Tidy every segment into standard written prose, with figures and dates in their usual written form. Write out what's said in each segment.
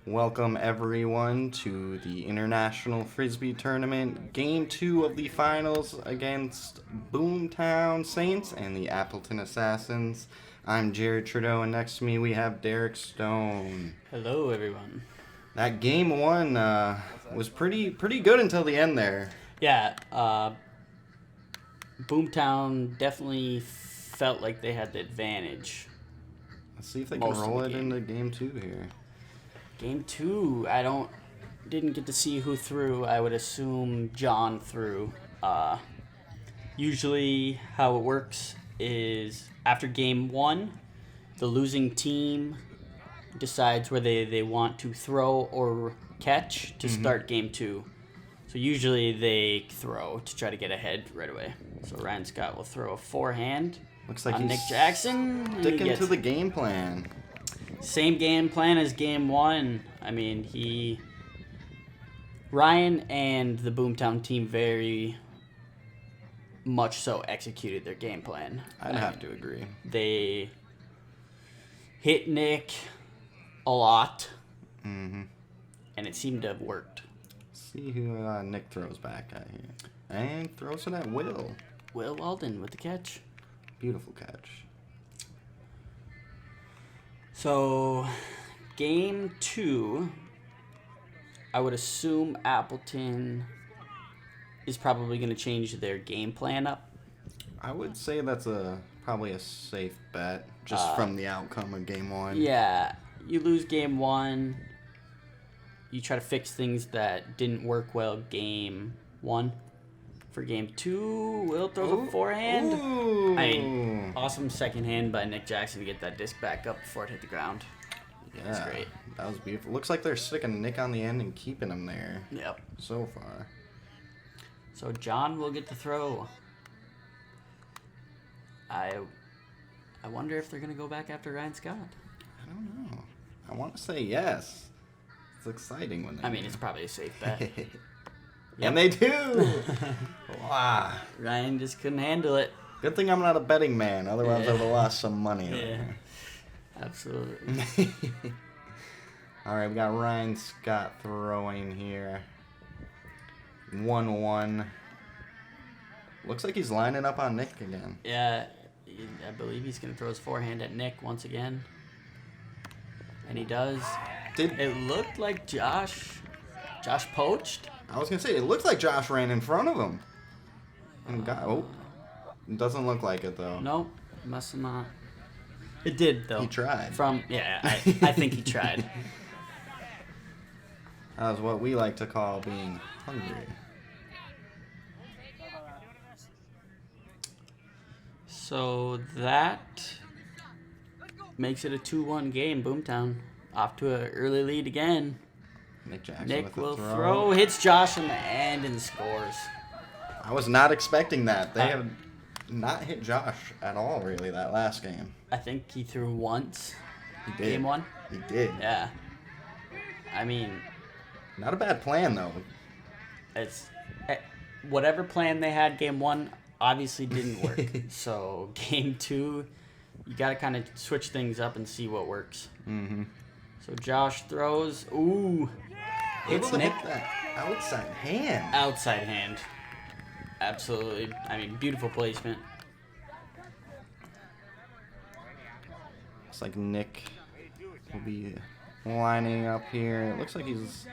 Welcome everyone to the International Frisbee Tournament, Game 2 of the finals against Boomtown Saints and the Appleton Assassins. I'm Jared Trudeau, and next to me we have Derek Stone. Hello, everyone. That Game 1 was pretty good until the end there. Yeah, Boomtown definitely felt like they had the advantage. Let's see if they can roll it into Game 2 here. Game 2, didn't get to see who threw. I would assume John threw. Usually how it works is after Game 1, the losing team decides where they want to throw or catch to start Game 2. So usually they throw to try to get ahead right away. So Ryan Scott will throw a forehand. Looks like on he's Nick Jackson. sticking to the game plan. Same game plan as Game 1. I mean, Ryan and the Boomtown team very much so executed their game plan. I'd have to agree. They hit Nick a lot, and it seemed to have worked. See who Nick throws back at here. And throws it at Will. Will Walden with the catch. Beautiful catch. So, Game 2, I would assume Appleton is probably going to change their game plan up. I would say that's probably a safe bet, just from the outcome of Game 1. Yeah, you lose Game 1, you try to fix things that didn't work well Game 1. For Game 2, Will throws a forehand. Ooh. I mean, awesome second hand by Nick Jackson to get that disc back up before it hit the ground. Yeah, that's great. That was beautiful. Looks like they're sticking Nick on the end and keeping him there. Yep. So far. So John will get the throw. I wonder if they're going to go back after Ryan Scott. I don't know. I want to say yes. It's exciting when they do. It's probably a safe bet. And they do! Wow. Ryan just couldn't handle it. Good thing I'm not a betting man. Otherwise, I would have lost some money. Yeah, absolutely. All right, we got Ryan Scott throwing here. 1-1. Looks like he's lining up on Nick again. Yeah, I believe he's going to throw his forehand at Nick once again. And he does. It looked like Josh poached. I was going to say, it looked like Josh ran in front of him. And it doesn't look like it, though. Nope, must have not. It did, though. He tried. I think he tried. That was what we like to call being hungry. So that makes it a 2-1 game. Boomtown off to an early lead again. Nick Jackson Nick with will the throw, hits Josh in the end, and scores. I was not expecting that. They have not hit Josh at all, really, that last game. I think he threw once. He did. Game 1? He did. Yeah. I mean, not a bad plan, though. It's whatever plan they had Game 1 obviously didn't work. So Game 2, you got to kind of switch things up and see what works. Mm-hmm. So Josh throws. Ooh. It's Nick. That outside hand. Outside hand. Absolutely. Beautiful placement. Looks like Nick will be lining up here. It looks like he's...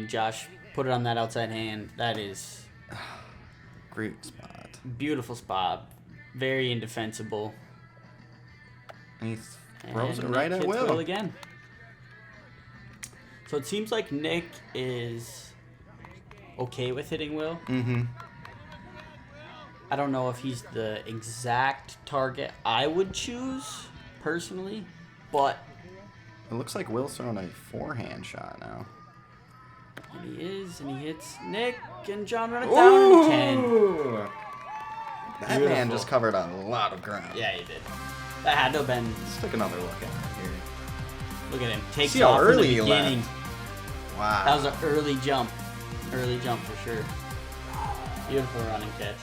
Josh put it on that outside hand. That is... Great spot. Beautiful spot. Very indefensible. And he throws it right at Will again. So it seems like Nick is okay with hitting Will. Mm-hmm. I don't know if he's the exact target I would choose, personally, but... It looks like Will's throwing a forehand shot now. And he is, and he hits Nick, and John run it down, and he can. That man just covered a lot of ground. Yeah, he did. That had to have been... Let's take another look at it here. Look at him. Takes See how off early in the beginning. Wow. That was an early jump. Early jump for sure. Beautiful running catch.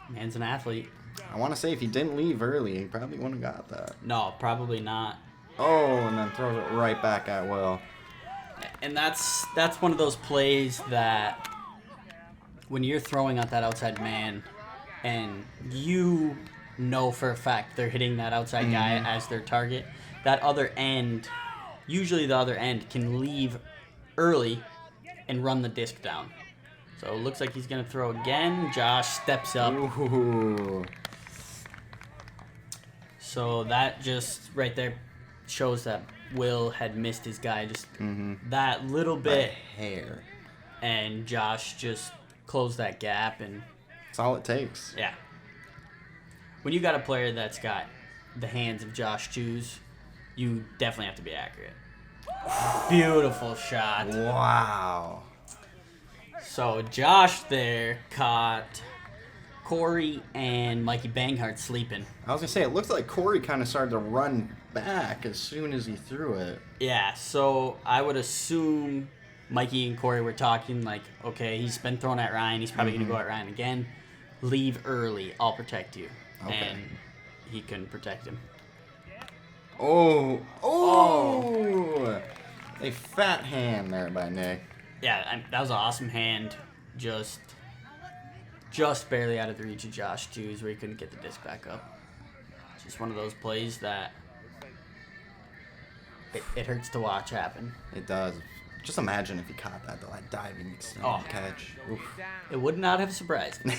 Man's an athlete. I want to say if he didn't leave early, he probably wouldn't have got that. No, probably not. Oh, and then throws it right back at Will. And that's one of those plays that when you're throwing at that outside man and you know for a fact they're hitting that outside guy as their target, that other end, usually the other end, can leave early and run the disc down. So it looks like he's going to throw again. Josh steps up. Ooh. So that just right there shows that Will had missed his guy just that little bit. Hair. And Josh just closed that gap. And That's all it takes. yeah. When you got a player that's got the hands of Josh Jews, you definitely have to be accurate. Beautiful shot. Wow. So Josh there caught Corey and Mikey Banghart sleeping. I was going to say, it looks like Corey kind of started to run back as soon as he threw it. Yeah, so I would assume Mikey and Corey were talking like, okay, he's been thrown at Ryan. He's probably going to go at Ryan again. Leave early. I'll protect you. Okay. And he couldn't protect him. Oh. A fat hand there by Nick. Yeah, that was an awesome hand. Just barely out of the reach of Josh Jews where he couldn't get the disc back up. It's just one of those plays that it hurts to watch happen. It does. Just imagine if he caught that, though. That diving extended catch. Oof. It would not have surprised me.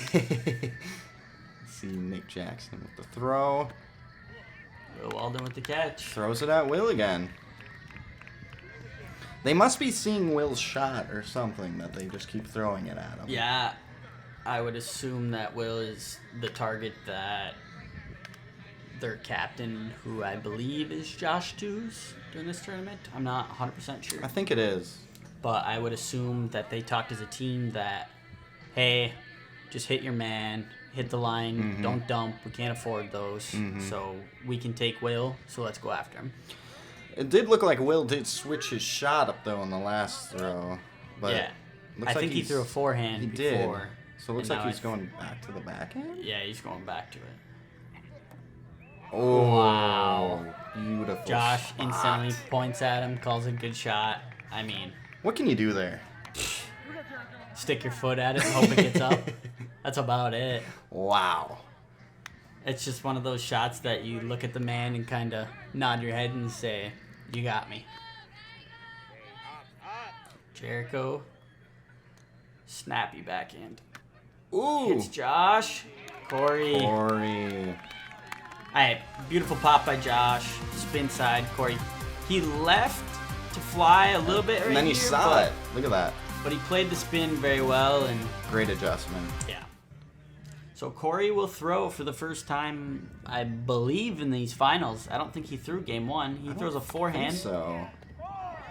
See Nick Jackson with the throw. Will Walden with the catch. Throws it at Will again. They must be seeing Will's shot or something that they just keep throwing it at him. Yeah, I would assume that Will is the target that their captain, who I believe is Josh Jews during this tournament. I'm not 100% sure. I think it is. But I would assume that they talked as a team that, hey, just hit your man, hit the line, don't dump. We can't afford those. So we can take Will, so let's go after him. It did look like Will did switch his shot up, though, on the last throw. But Yeah. looks I like think he threw a forehand He before. did. So it looks and like now he's going back to the backhand? Yeah, he's going back to it. Oh, Wow. Beautiful Josh spot. instantly points at him, calls a good shot. I mean, What can you do there? stick your foot at it and hope it gets up. That's about it. Wow. It's just one of those shots that you look at the man and kind of nod your head and say, you got me. Jericho. Snappy backhand. Ooh. Hits Josh. Corey. Corey. Alright, beautiful pop by Josh. Spin side, Corey. He left to fly a little bit right And then you here, saw it. Look at that. But he played the spin very well, and Great adjustment. yeah. So Corey will throw for the first time, I believe, in these finals. I don't think he threw game one. He throws a forehand. So.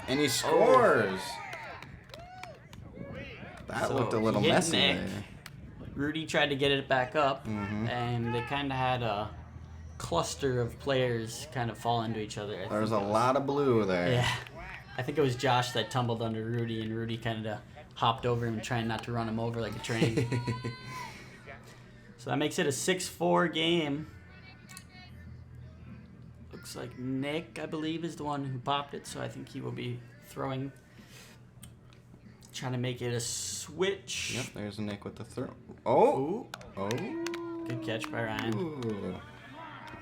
And he scores. That So looked a little he hit messy Nick. there. Rudy tried to get it back up, and they kind of had a cluster of players kind of fall into each other. There was a lot of blue there. Yeah. I think it was Josh that tumbled under Rudy, and Rudy kind of hopped over him, trying not to run him over like a train. So that makes it a 6-4 game. Looks like Nick, I believe, is the one who popped it, so I think he will be throwing. Trying to make it a switch. Yep, there's Nick with the throw. Oh! Ooh, Oh! good catch by Ryan. Ooh.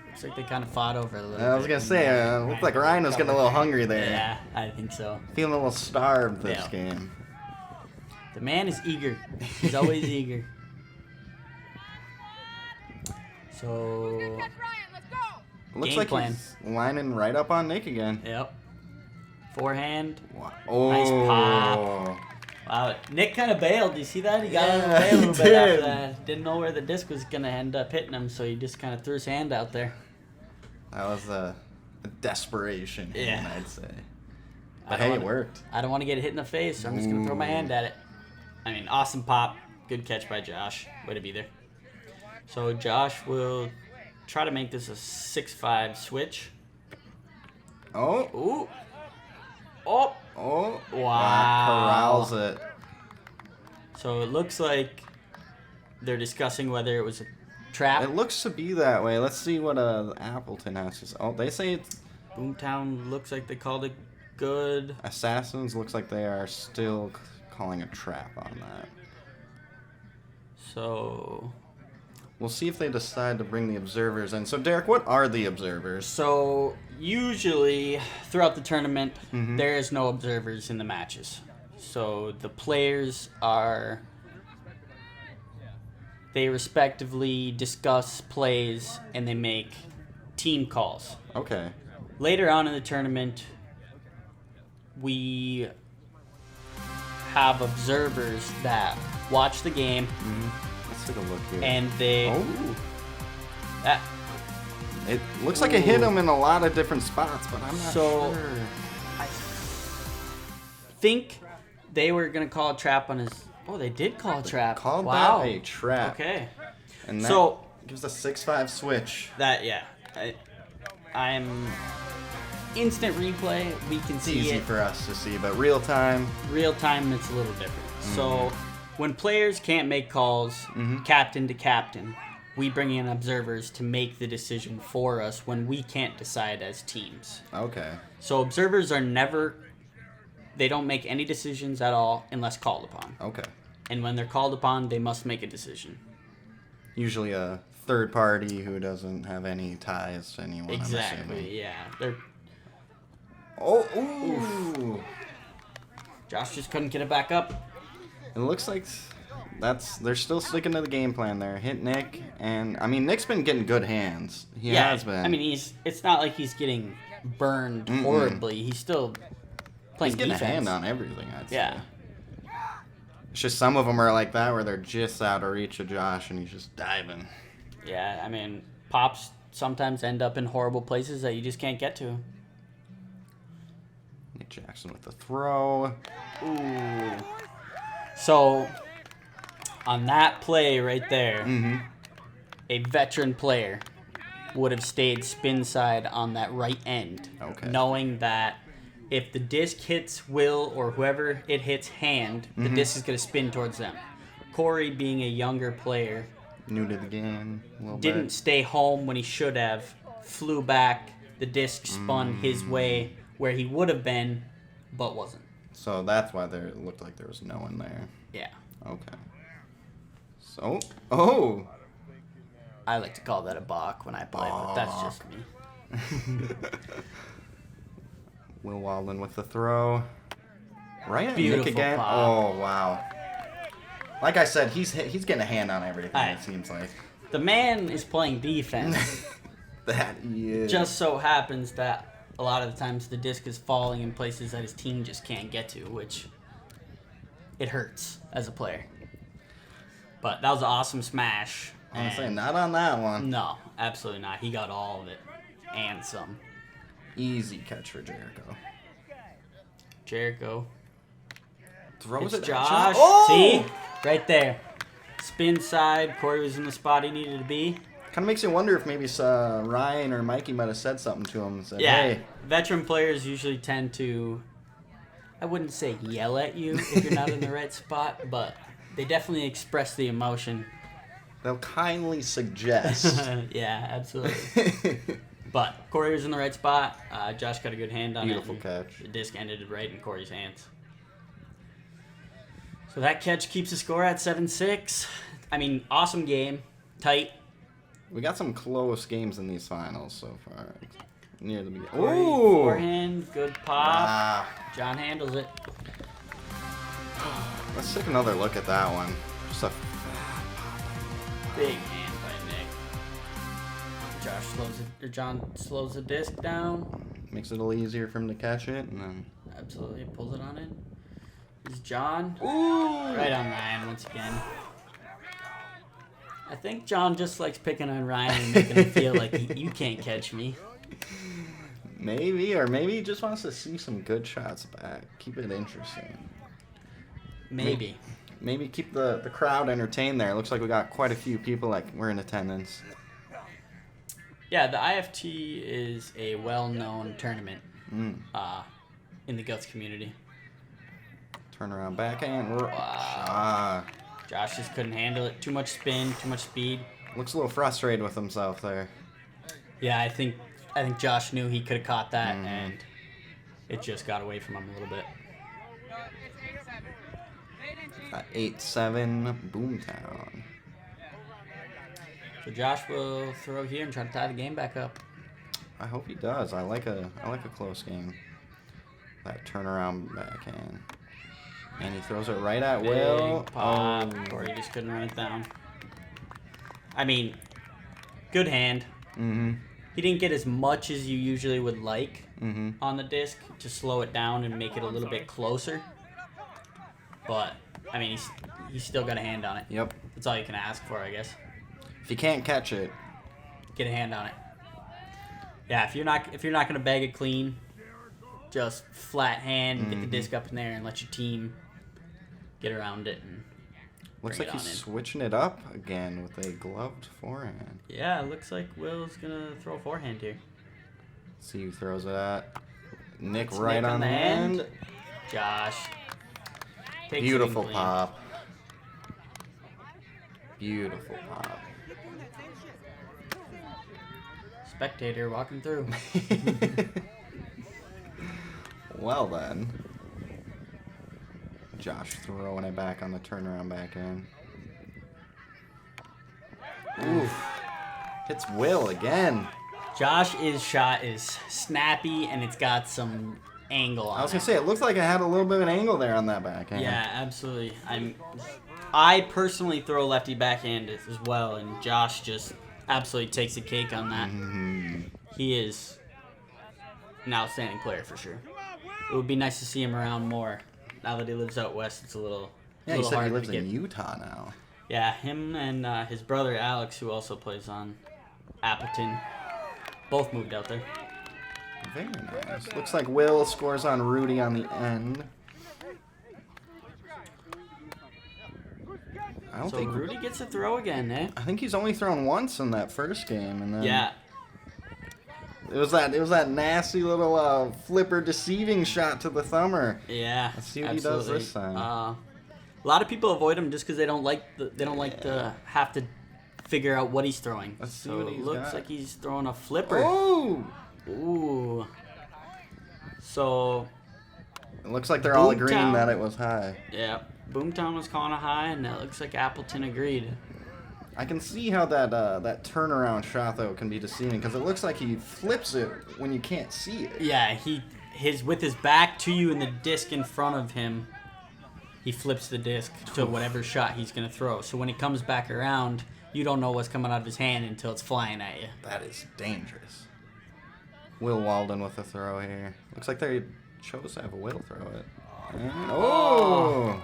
Looks like they kind of fought over it a little I was bit. gonna say, looked like Ryan was getting a little hungry there. Yeah, I think so. Feeling a little starved this Yeah. game. The man is eager. He's always eager. So, Looks Game like plan. he's lining right up on Nick again. yep. Forehand. Wow. Oh. Nice pop. Wow, Nick kind of bailed. Do you see that? He got Yeah, on the bail a he little bit after did. that. Didn't know where the disc was going to end up hitting him, so he just kind of threw his hand out there. That was a desperation, Yeah. I'd say. I But don't hey, wanna- it worked. I don't want to get hit in the face, so I'm just going to throw my hand at it. I mean, awesome pop. Good catch by Josh. Way to be there. So Josh will try to make this a 6-5 switch. Oh, Ooh. Oh. oh. Wow. Corrals it. So it looks like they're discussing whether it was trap. It looks to be that way. Let's see what Appleton has to say. Oh, they say it's Boomtown looks like they called it good. Assassins. Looks like they are still calling a trap on that. So We'll see if they decide to bring the observers in. So, Derek, what are the observers? So usually throughout the tournament, Mhm. there is no observers in the matches. So the players they respectively discuss plays and they make team calls. Okay. Later on in the tournament, we have observers that watch the game Let's take a look here. and they Oh. that It looks like it hit him in a lot of different spots, but I'm not So- sure. I think they were gonna call a trap on his. Oh, they did call a trap. Called wow. that a trap. Okay. And that So- gives a 6-5 switch. That I'm instant replay. We can It's see easy it for us to see, but real time. real time. It's a little different. So when players can't make calls, captain to captain, we bring in observers to make the decision for us when we can't decide as teams. Okay. So observers are never. They don't make any decisions at all unless called upon. Okay. And when they're called upon, they must make a decision. Usually a third party who doesn't have any ties to anyone. I'm assuming. Exactly. Yeah. They're Oh, ooh. Josh just couldn't get it back up. It looks like they're still sticking to the game plan there. Hit Nick, and I mean Nick's been getting good hands. He has been. I mean, it's not like he's getting burned horribly. He's still playing he's getting defense. a hand on everything. I'd say. Yeah. It's just some of them are like that where they're just out of reach of Josh and he's just diving. Yeah. I mean, pops sometimes end up in horrible places that you just can't get to. Nick Jackson with the throw. Ooh. So, on that play right there, a veteran player would have stayed spin side on that right end, knowing that if the disc hits Will or whoever it hits hand, the disc is going to spin towards them. Corey, being a younger player, New to the game a little didn't bit. stay home when he should have, flew back, the disc spun his way where he would have been, but wasn't. So that's why there it looked like there was no one there. Yeah. Okay. So, oh. I like to call that a balk when I play, but that's just me. Will Walden with the throw. Right at Beautiful Nick again. pop. Oh, wow. Like I said, he's getting a hand on everything, Aye. it seems like. The man is playing defense. That he is. Just so happens that a lot of the times the disc is falling in places that his team just can't get to, which it hurts as a player. But that was an awesome smash. I'm saying and not on that one. no, absolutely not. He got all of it and some. Easy catch for Jericho. Jericho. Throws It's it Josh. Oh! See? Right there. Spin side. Corey was in the spot he needed to be. Kind of makes you wonder if maybe Ryan or Mikey might have said something to him and said, Yeah. hey. Veteran players usually tend to, I wouldn't say yell at you if you're not in the right spot, but they definitely express the emotion. They'll kindly suggest. Yeah, absolutely. But Corey was in the right spot. Josh got a good hand on Beautiful it. catch. The disc ended right in Corey's hands. So that catch keeps the score at 7-6. I mean, awesome game. Tight. We got some close games in these finals so far. Near the beginning. Corey, Ooh! forehand, good pop. Ah. John handles it. Let's take another look at that one. Just a Big hand by Nick. John slows the disc down. makes it a little easier for him to catch it, and then Absolutely pulls it on in. Is John ooh, right on Ryan once again? I think John just likes picking on Ryan and making him feel like you can't catch me. maybe, or maybe he just wants to see some good shots back. Keep it interesting. Maybe. Maybe keep the crowd entertained there. Looks like we got quite a few people that were in attendance. Yeah, the IFT is a well-known tournament in the GUTS community. Turn around backhand. Josh just couldn't handle it. Too much spin, too much speed. Looks a little frustrated with himself there. Yeah, I think Josh knew he could have caught that, and it just got away from him a little bit. 8-7 Boomtown. So Josh will throw here and try to tie the game back up. I hope he does. I like a close game. That turnaround backhand. And he throws it right at Will. Pop, or he just couldn't run it down. I mean, good hand. Mm-hmm. He didn't get as much as you usually would like Mm-hmm. on the disc to slow it down and make it a little bit closer. But, I mean, he's still got a hand on it. Yep. That's all you can ask for, I guess. If you can't catch it, Get a hand on it. Yeah, if you're not gonna bag it clean, just flat hand, get the disc up in there, and let your team get around it. And looks bring like it he's on in. switching it up again with a gloved forehand. Yeah, it looks like Will's gonna throw a forehand here. See who throws it at. Nick It's right Nick on the end. Josh. Takes it Beautiful in clean. pop. Beautiful pop. Spectator walking through. Well then. Josh throwing it back on the turnaround backhand. Oof. Hits Will again. Josh's shot is snappy and it's got some angle on it. I was gonna say, it looks like it had a little bit of an angle there on that backhand. Yeah, absolutely. I personally throw lefty backhand as well, and Josh just absolutely takes the cake on that. He is an outstanding player for sure. It would be nice to see him around more. Now that he lives out west, it's a little Yeah, he said he harder lives to get. in Utah now. Yeah, him and his brother Alex, who also plays on Appleton, both moved out there. Very nice. Looks like Will scores on Rudy on the end. I don't So think Rudy gets a throw again, eh? I think he's only thrown once in that first game, and then Yeah. it was that nasty little flipper deceiving shot to the thumber. Yeah. Let's see what he does this time. A lot of people avoid him just because they don't like to have to figure out what he's throwing. Let's see so what it he's looks got. like he's throwing a flipper. Oh! Ooh. So It looks like they're all agreeing Boomtown. that it was high. yeah, Boomtown was calling a high, and it looks like Appleton agreed. I can see how that turnaround shot though can be deceiving because it looks like he flips it when you can't see it. Yeah, with his back to you and the disc in front of him, he flips the disc to whatever shot he's gonna throw. So when he comes back around, you don't know what's coming out of his hand until it's flying at you. That is dangerous. Will Walden with a throw here. Looks like they chose to have Will throw it. And, oh!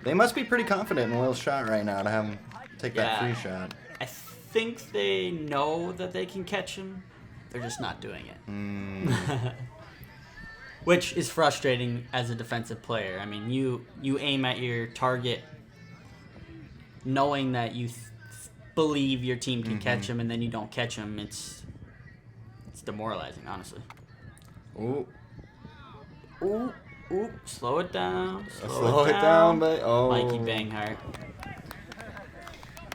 They must be pretty confident in Will's shot right now to have him take that free shot. I think they know that they can catch him. They're just not doing it. Which is frustrating as a defensive player. I mean, you aim at your target knowing that you believe your team can catch him, and then you don't catch him. It's demoralizing, honestly. Ooh. Ooh, slow it down. Slow it down, but Mikey Banghart.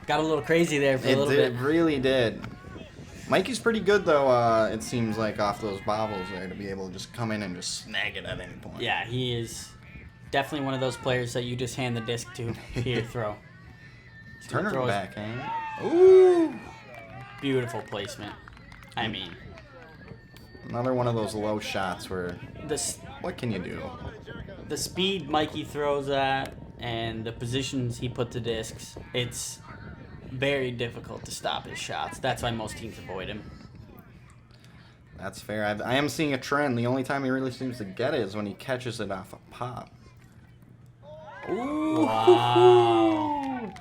Got a little crazy there for a little bit. It really did. Mikey's pretty good though. It seems like off those bobbles there to be able to just come in and just snag it at any point. Yeah, he is definitely one of those players that you just hand the disc to. Here, throw. Turn her Throws- backhand. Ooh. Beautiful placement. I mean, Another one of those low shots where this what can you do? the speed Mikey throws at and the positions he put the discs, it's very difficult to stop his shots. That's why most teams avoid him. That's fair. I am seeing a trend. The only time he really seems to get it is when he catches it off a pop. Ooh. Wow.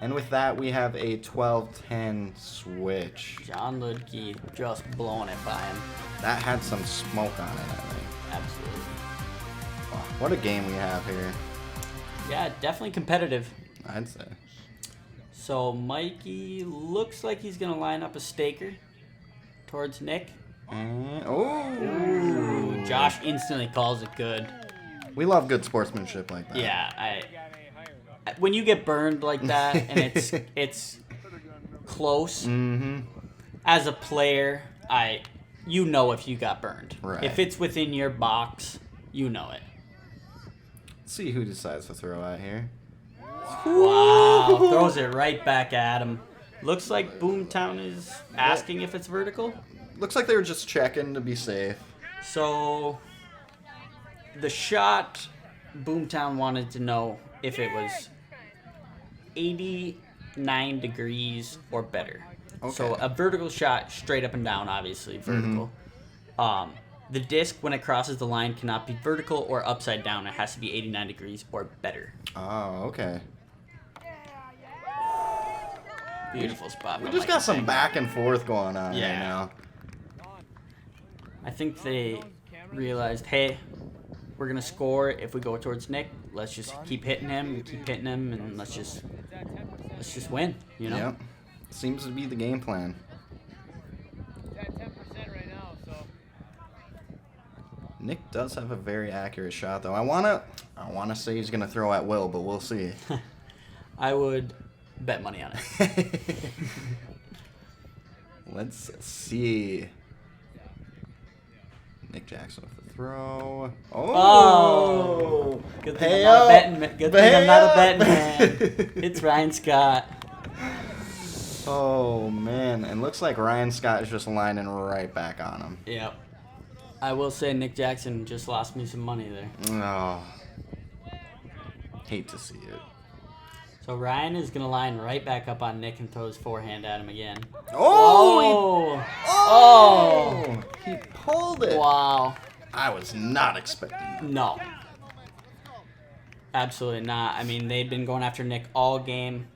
And with that, we have a 12-10 switch. John Ludke just blowing it by him. That had some smoke on it, I think. Absolutely. Wow, what a game we have here, Yeah, definitely competitive. I'd say. So Mikey looks like he's going to line up a staker towards Nick. And, Ooh, Josh instantly calls it good. We love good sportsmanship like that. Yeah, when you get burned like that and it's close, Mm-hmm. as a player, you know if you got burned. Right. If it's within your box, you know it. Let's see who decides to throw out here. Wow, throws it right back at him. Looks like Boomtown is asking if it's vertical. Looks like they were just checking to be safe. So, the shot, Boomtown wanted to know if it was 89 degrees or better. Okay. So, a vertical shot, straight up and down, obviously, vertical. The disc, when it crosses the line, cannot be vertical or upside down. It has to be 89 degrees or better. Oh, okay. Beautiful spot. We just got some back and forth going on right now. I think they realized, hey, we're going to score if we go towards Nick. Let's just keep hitting him, and let's just win, you know? Yep. Seems to be the game plan. Nick does have a very accurate shot, though. I wanna say he's gonna throw at will, but we'll see. I would bet money on it. Let's see. Nick Jackson with the throw. Oh! Good thing I'm not a betting man. It's Ryan Scott. Oh man, and looks like Ryan Scott is just lining right back on him. Yep. I will say Nick Jackson just lost me some money there. Oh. Hate to see it. So Ryan is going to line right back up on Nick and throw his forehand at him again. Oh! Oh! He pulled it. Wow. I was not expecting that. No. Absolutely not. I mean, they'd been going after Nick all game.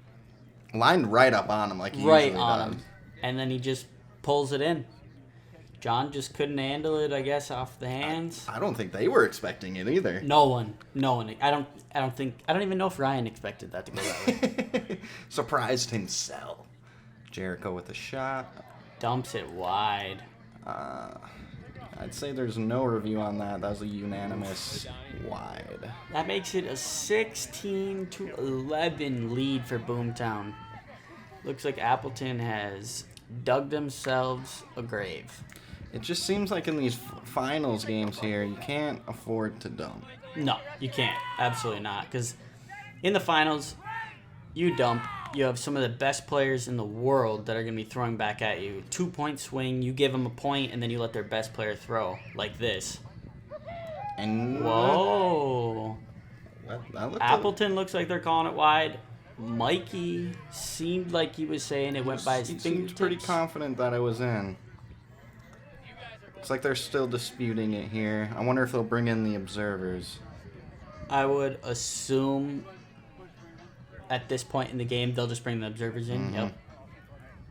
Lined right up on him like he Right usually on does. him. And then he just pulls it in. John just couldn't handle it, I guess, off the hands. I don't think they were expecting it either. No one. I don't even know if Ryan expected that to go that way. Surprised himself. Jericho with a shot. Dumps it wide. I'd say there's no review on that. That was a unanimous wide. That makes it a 16-11 lead for Boomtown. Looks like Appleton has dug themselves a grave. It just seems like in these finals games here, you can't afford to dump. No, you can't. Absolutely not. Because in the finals, you dump. You have some of the best players in the world that are going to be throwing back at you. 2-point swing, you give them a point, and then you let their best player throw, like this. And whoa. That looked Appleton looks like they're calling it wide. Mikey seemed like he was saying it went by his fingertips. He seemed pretty confident that it was in. Looks like they're still disputing it here. I wonder if they'll bring in the observers. I would assume at this point in the game they'll just bring the observers in. Mm-hmm. Yep.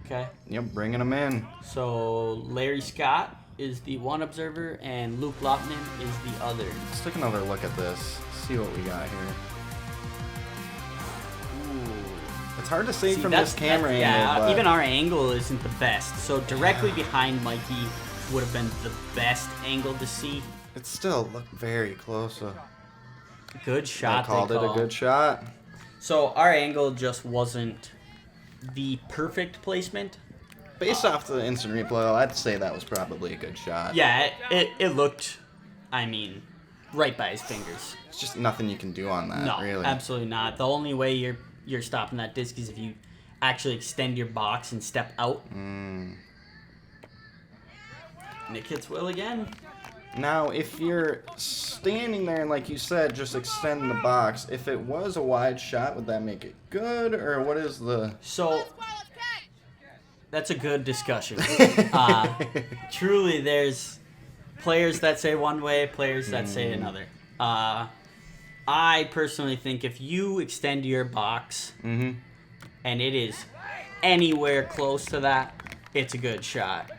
Okay. Yep, bringing them in. So Larry Scott is the one observer and Luke Lopman is the other. Let's take another look at this. See what we got here. It's hard to see from this camera angle. Yeah, but even our angle isn't the best. So directly behind Mikey would have been the best angle to see. it still looked very close. Good shot. I called it a good shot. So our angle just wasn't the perfect placement. Based off the instant replay, I'd say that was probably a good shot. Yeah, it looked, I mean, right by his fingers. It's just nothing you can do on that, No, really. absolutely not. The only way you're stopping that disc is if you actually extend your box and step out. Nick hits Will again. Now, if you're standing there and, like you said, just extend the box, if it was a wide shot, would that make it good, or what is the... So, that's a good discussion. Truly, there's players that say one way, players that say another. I personally think if you extend your box and it is anywhere close to that, it's a good shot.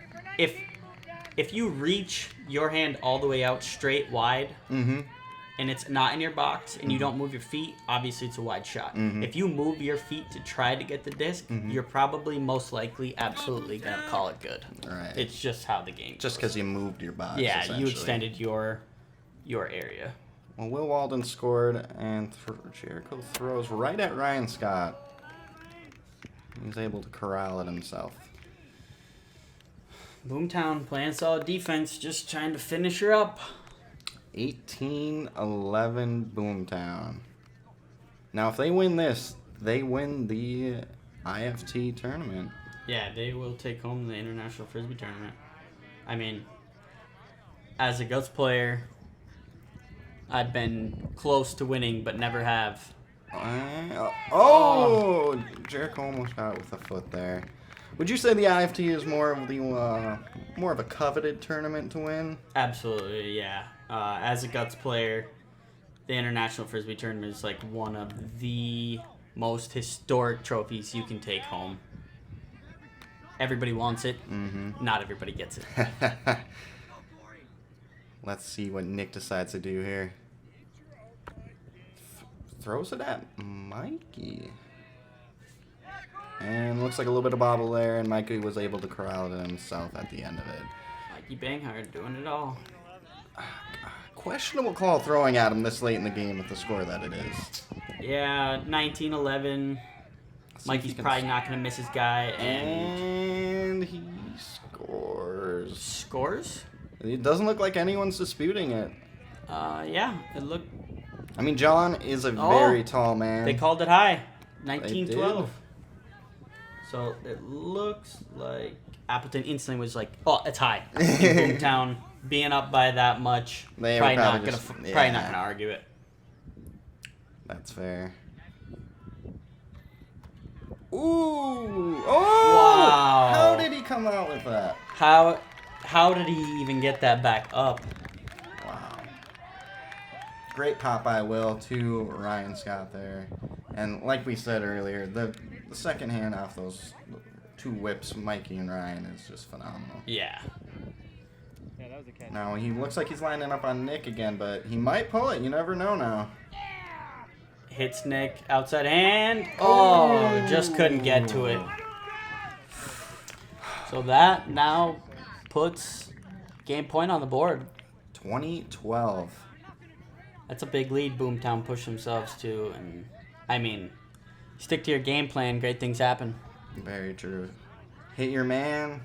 If you reach your hand all the way out straight wide and it's not in your box and you don't move your feet, obviously it's a wide shot. If you move your feet to try to get the disc, you're probably most likely absolutely going to call it good. Right. It's just how the game goes. Just because you moved your box, Yeah, you essentially. extended your area. Well, Will Walden scored, and Jericho throws right at Ryan Scott. He's able to corral it himself. Boomtown playing solid defense, just trying to finish her up. 18-11 Boomtown. Now, if they win this, they win the IFT tournament. Yeah, they will take home the International Frisbee Tournament. I mean, as a GUTS player, I've been close to winning, but never have. Jericho almost got it with a foot there. Would you say the IFT is more of a coveted tournament to win? Absolutely, yeah. As a GUTS player, the International Frisbee Tournament is like one of the most historic trophies you can take home. Everybody wants it. Mm-hmm. Not everybody gets it. Let's see what Nick decides to do here. Throws it at Mikey. And looks like a little bit of bobble there, and Mikey was able to corral it himself at the end of it. Mikey Banghard doing it all. Questionable call throwing at him this late in the game with the score that it is. Yeah, 19-11. Mikey's probably not going to miss his guy. And he scores. Scores? It doesn't look like anyone's disputing it. Yeah, it looked... I mean, John is a very tall man. They called it high. 19-12. So it looks like Appleton instantly was like, oh, it's high. In Boomtown, being up by that much, probably not gonna argue it. That's fair. Ooh! Oh! Wow! How did he come out with that? How did he even get that back up? Wow! Great pop by Will to Ryan Scott there, and like we said earlier, the second hand off those two whips, Mikey and Ryan, is just phenomenal. Yeah. That was a catch. Now he looks like he's lining up on Nick again, but he might pull it. You never know now. Hits Nick outside hand. Oh, just couldn't get to it. So that now puts game point on the board. 20-12. That's a big lead Boomtown pushed themselves to, and I mean, stick to your game plan, great things happen. Very true. Hit your man,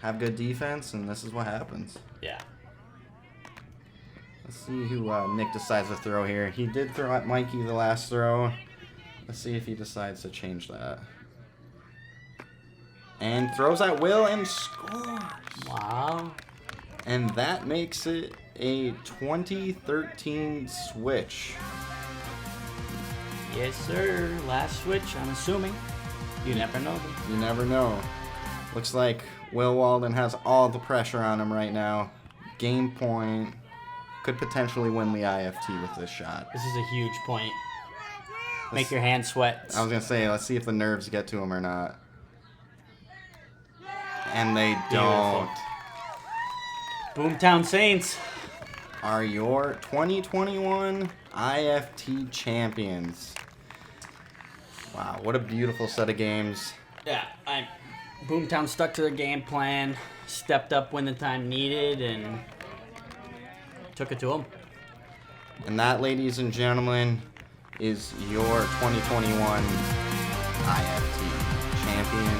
have good defense, and this is what happens. Yeah. Let's see who Nick decides to throw here. He did throw at Mikey the last throw. Let's see if he decides to change that. And throws at Will and scores. Wow. And that makes it a 2013 switch. Yes, sir. Last switch, I'm assuming. You never know. You never know. Looks like Will Walden has all the pressure on him right now. Game point. Could potentially win the IFT with this shot. This is a huge point. Make your hands sweat. I was going to say, let's see if the nerves get to him or not. And they don't. Boomtown Saints are your 2021 IFT champions. Wow, what a beautiful set of games. Yeah, Boomtown stuck to their game plan, stepped up when the time needed, and took it to them. And that, ladies and gentlemen, is your 2021 IFT champion.